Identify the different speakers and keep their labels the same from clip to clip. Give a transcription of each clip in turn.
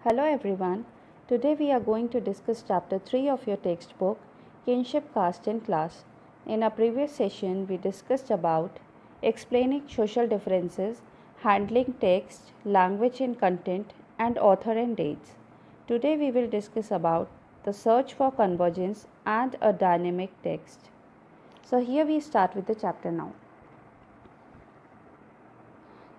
Speaker 1: Hello everyone. Today we are going to discuss chapter 3 of your textbook, Kinship, Caste and Class. In our previous session, we discussed about explaining social differences, handling text, language and content, and author and dates. Today we will discuss about the search for convergence and a dynamic text. So here we start with the chapter now.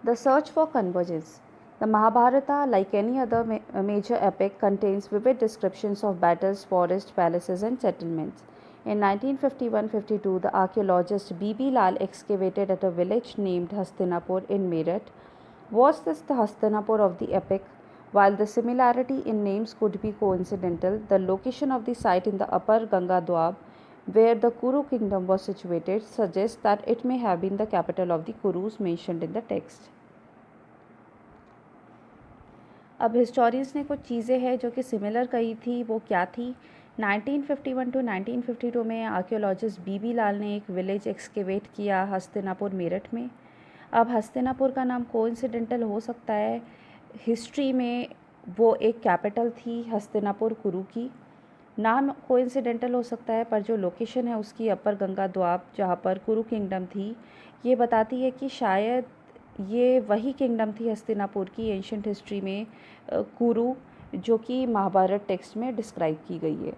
Speaker 1: The search for convergence. The Mahabharata, like any other major epic, contains vivid descriptions of battles, forests, palaces, and settlements. In 1951-52, the archaeologist B.B. Lal excavated at a village named Hastinapur in Meerut. Was this the Hastinapur of the epic? While the similarity in names could be coincidental, the location of the site in the upper Ganga Doab, where the Kuru kingdom was situated, suggests that it may have been the capital of the Kurus mentioned in the text. अब historians ने कुछ चीज़ें हैं जो कि similar कही थी, वो क्या थी? 1951 टू 1952 में आर्कियोलॉजिस्ट B.B. लाल ने एक विलेज एक्सकेवेट किया हस्तिनापुर मेरठ में. अब हस्तिनापुर का नाम कोइंसिडेंटल हो सकता है, हिस्ट्री में वो एक कैपिटल थी हस्तिनापुर कुरु की. नाम कोइंसिडेंटल हो सकता है, पर जो लोकेशन है उसकी अपर गंगा द्वाब जहाँ पर कुरु किंगडम थी, ये बताती है कि शायद ये वही किंगडम थी हस्तिनापुर की एंशंट हिस्ट्री में कुरु, जो कि महाभारत टेक्स्ट में डिस्क्राइब की गई है.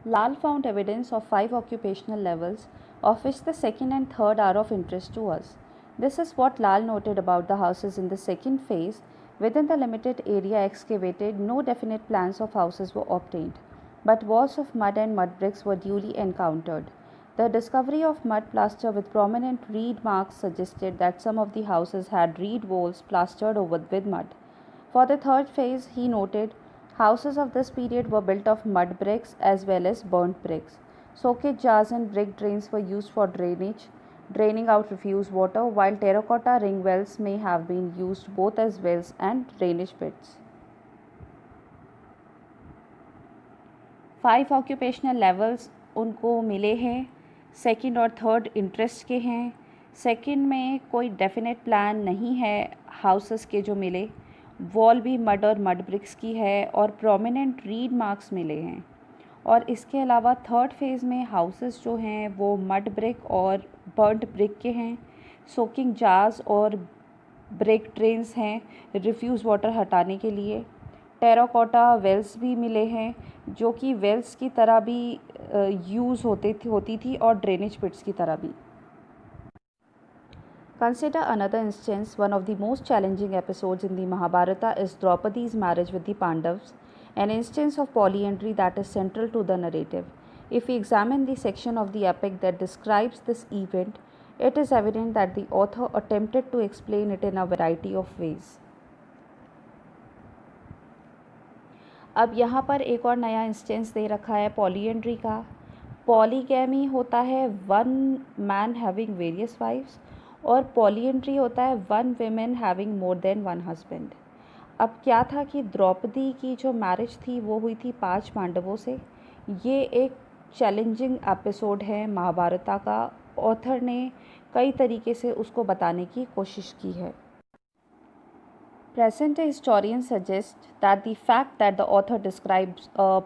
Speaker 1: Lal found evidence of 5 occupational levels, of which the second and third are of interest to us. This is what Lal noted about the houses in the second phase. Within the limited area excavated, no definite plans of houses were obtained, but walls of mud and mud bricks were duly encountered. The discovery of mud plaster with prominent reed marks suggested that some of the houses had reed walls plastered over with mud. For the third phase, he noted, houses of this period were built of mud bricks as well as burnt bricks. Soakage jars and brick drains were used for drainage, draining out refuse water, while terracotta ring wells may have been used both as wells and drainage pits. 5 occupational levels उनको मिले हैं, second और third interest के हैं. Second में कोई definite plan नहीं है हाउसेस के जो मिले, वॉल भी मड और मड ब्रिक्स की है और प्रोमिनेंट रीड मार्क्स मिले हैं. और इसके अलावा थर्ड फेज़ में हाउसेस जो हैं वो मड ब्रिक और बर्न्ट ब्रिक के हैं. सोकिंग जार्स और ब्रिक ड्रेन्स हैं रिफ्यूज़ वाटर हटाने के लिए. टेराकोटा वेल्स भी मिले हैं जो कि वेल्स की तरह भी यूज़ होती थी और ड्रेनेज पिट्स की तरह भी. Consider another instance. One of the most challenging episodes in the Mahabharata is Draupadi's marriage with the Pandavas, an instance of polyandry that is central to the narrative. If we examine the section of the epic that describes this event, it is evident that the author attempted to explain it in a variety of ways. अब यहाँ पर एक और नया instance दे रखा है polyandry का. Polygamy होता है one man having various wifes और पॉलीएंड्री होता है one women having more than one husband. अब क्या था कि द्रौपदी की जो मैरिज थी वो हुई थी 5 पांडवों से. ये एक चैलेंजिंग एपिसोड है महाभारता का. ऑथर ने कई तरीके से उसको बताने की कोशिश की है. Present-day historians suggest that the fact that the author describes a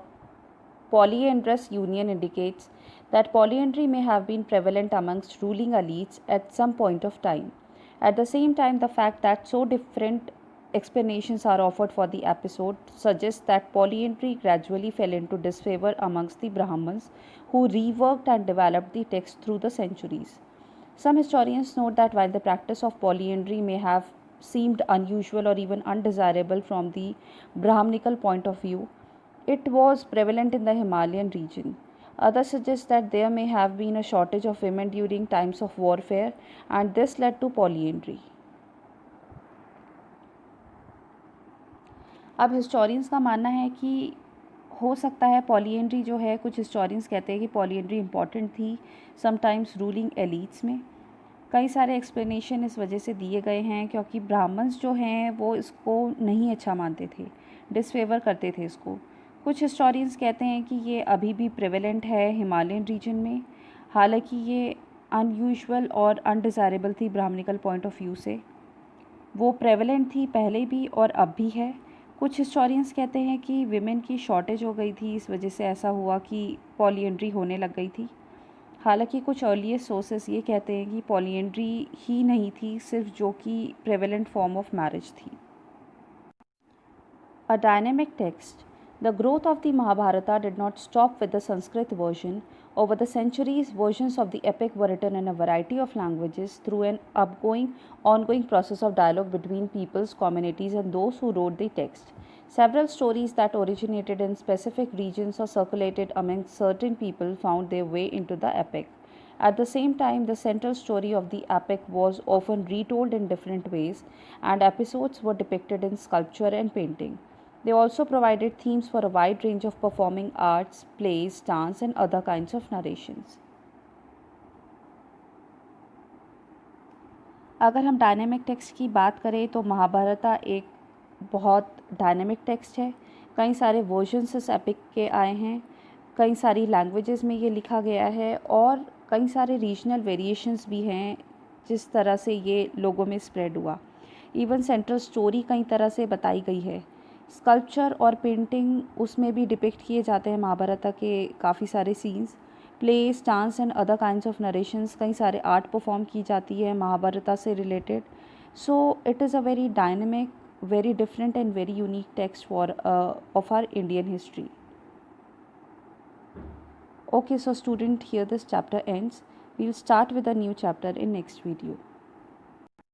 Speaker 1: polyandrous union indicates that polyandry may have been prevalent amongst ruling elites at some point of time. At the same time, the fact that so different explanations are offered for the episode suggests that polyandry gradually fell into disfavor amongst the Brahmins, who reworked and developed the text through the centuries. Some historians note that while the practice of polyandry may have seemed unusual or even undesirable from the Brahminical point of view, it was prevalent in the Himalayan region. Others suggest that there may have been a shortage of women during times of warfare and this led to polyandry. अब historians का मानना है कि हो सकता है polyandry जो है, कुछ हिस्टोरियंस कहते हैं कि पॉलीएंड्री इम्पॉर्टेंट थी समटाइम्स रूलिंग एलिट्स में. कई सारे एक्सप्लेनेशन इस वजह से दिए गए हैं क्योंकि ब्राह्मण्स जो हैं वो इसको नहीं अच्छा मानते थे, डिसफेवर करते थे इसको. कुछ हिस्टोरियंस कहते हैं कि ये अभी भी प्रेवेलेंट है हिमालयन रीजन में, हालांकि ये अनयूजुअल और अनडिज़ायरेबल थी ब्राह्मणिकल पॉइंट ऑफ व्यू से. वो प्रेवेलेंट थी पहले भी और अब भी है, कुछ हिस्टोरियंस कहते हैं कि विमेन की शॉर्टेज हो गई थी, इस वजह से ऐसा हुआ कि पॉलीएंड्री होने लग गई थी। हालांकि कुछ अर्लीस्ट सोर्सेस ये कहते हैं कि पॉलीएंड्री ही नहीं थी सिर्फ, जो कि प्रेवेलेंट फॉर्म ऑफ मैरिज थी। A dynamic text. The growth of the Mahabharata did not stop with the Sanskrit version. Over the centuries, versions of the epic were written in a variety of languages through an ongoing process of dialogue between peoples, communities, and those who wrote the text. Several stories that originated in specific regions or circulated among certain people found their way into the epic. At the same time, the central story of the epic was often retold in different ways, and episodes were depicted in sculpture and painting. They also provided themes for a wide range of performing arts, plays, dance, and other kinds of narrations. अगर हम dynamic text की बात करें तो महाभारता एक बहुत dynamic text है। कई सारे वर्जन्स इस एपिक के आए हैं, कई सारी लैंग्वेजेस में ये लिखा गया है और कई सारे रीजनल वेरिएशंस भी हैं जिस तरह से ये लोगों में स्प्रेड हुआ। इवन सेंट्रल स्टोरी कई तरह से बताई गई है। स्कल्पचर और पेंटिंग उसमें भी डिपिक्ट किए जाते हैं महाभारता के काफ़ी सारे scenes. Place, dance and other kinds of narrations, कई सारे आर्ट परफॉर्म की जाती है महाभारता से related. So it is a very dynamic, very different and very unique text for of our Indian history. Okay, so student, here this chapter ends. We will start with a new chapter in next video.